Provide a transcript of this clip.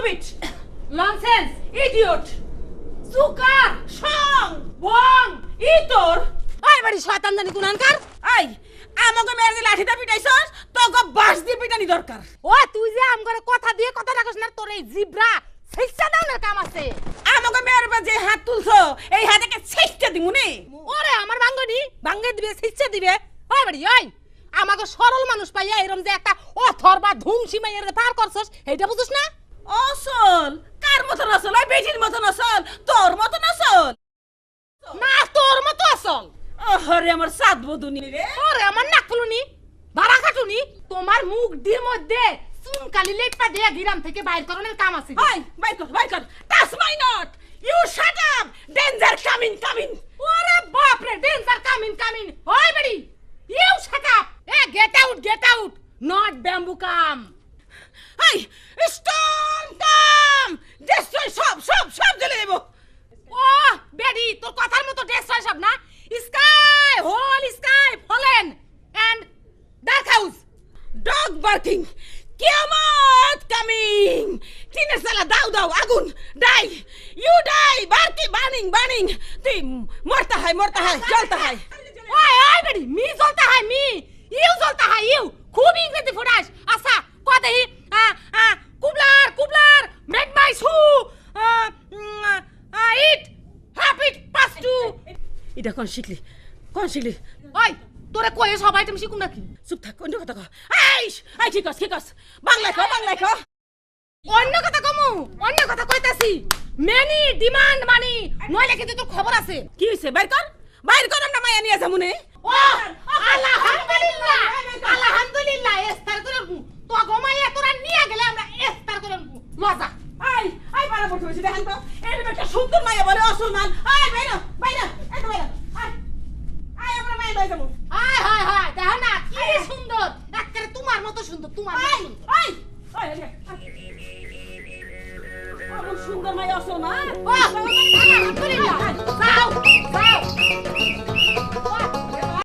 stupid, nonsense, idiot, সুকার, সং, বং, ইতর। ওই বাড়ি শয়তান জানি কুনানকার। আই আমাকে মেরে লাঠিটা পিটাইছস তোকে বাস দিয়ে পিটানি দরকার। ও তুই যে আমগরে কথা দিয়ে কথা রাখছ না, তোর এই জিব্রা ছেইচ্ছা দাওনের কাম আছে। আমাকে মেরে যে হাত তুলছো এই হাতেকে ছেইচ্ছা দিমু নে। ওরে আমার ভাঙ্গনি ভাঙ্গে দিবে ছেইচ্ছা দিবে। ওই বাড়ি ওই আমাকে সরল মানুষ পাইয়া এরম যে একটা অথর বা ধুমসি মাইয়ের পার করছস এইটা বুঝছ না? অসল কার মতন আসল? ওই বেটির মতন আসল, তোর মতন আসল না তোর মতো আসল। ওরে আমার সাত বদুনি রে। ওরে আমার নাকলুনি বাড়া কাটুনি, তোমার মুখ দিয়ে মধ্যে চুনকালি লেপা দিয়ে গিরাম থেকে বাইর করনের কাম আছে। হাই বাইর কর touch my not, you shut up, danger coming. ওরে বাপ রে, ডেঞ্জার কামিং। ওই বাড়ি ইউ শাট আপ, এ get out, not bamboo come. High storm come, দেশই সব জ্বলে দেব। ও বেডি তোর কথার মতো ড্রেস হয় সব না। Sky whole sky fallen and dark house dog barking, কিয়ামত কামিং। টিনের সালা দাও আগুন, ডাই ইউ ডাই, বার্নিং। তুই মরতা হয় জ্বলতা হয়। ওই বেডি মি জ্বলতা হয় মি, ইউ জ্বলতা হয় ইউ। খুব ইংরেজি ফুটাস। আচ্ছা কদেহি কুবলার make my shoe it হ্যাপ it pass to. এটা কোন শিখলি? ওই তোরে কয়ে সব আইটেম শিখুন নাকি? চুপ থাক, অন্য কথা কহ। আই ঠিক আছে বাংলায় কহ। অন্য কথা কইতাছি। মেনি ডিমান্ড মানি, নইলে কিন্তু তোর খবর আছে। কি হইছে? বাইর কর আমরা মায়া নিয়ে যামুনে। ও আলহামদুলিল্লাহ ইস্তার করব। তো গমাইয়া তোরা নিয়ে গেলে আমরা ইস্তার করব। লজা আই পারা পড়তে হইছে দেখেন তো। এই একটা সুন্দর মায়া বলে অসলমান। বাইরা আই আমরা মায়া লই যামু। হায় দেখো না কি সুন্দর, একেবারে তোমার মতো সুন্দর, তোমার মতো সুন্দর। আই সুন্দর মায়া অসলমান। আলহামদুলিল্লাহ যাও।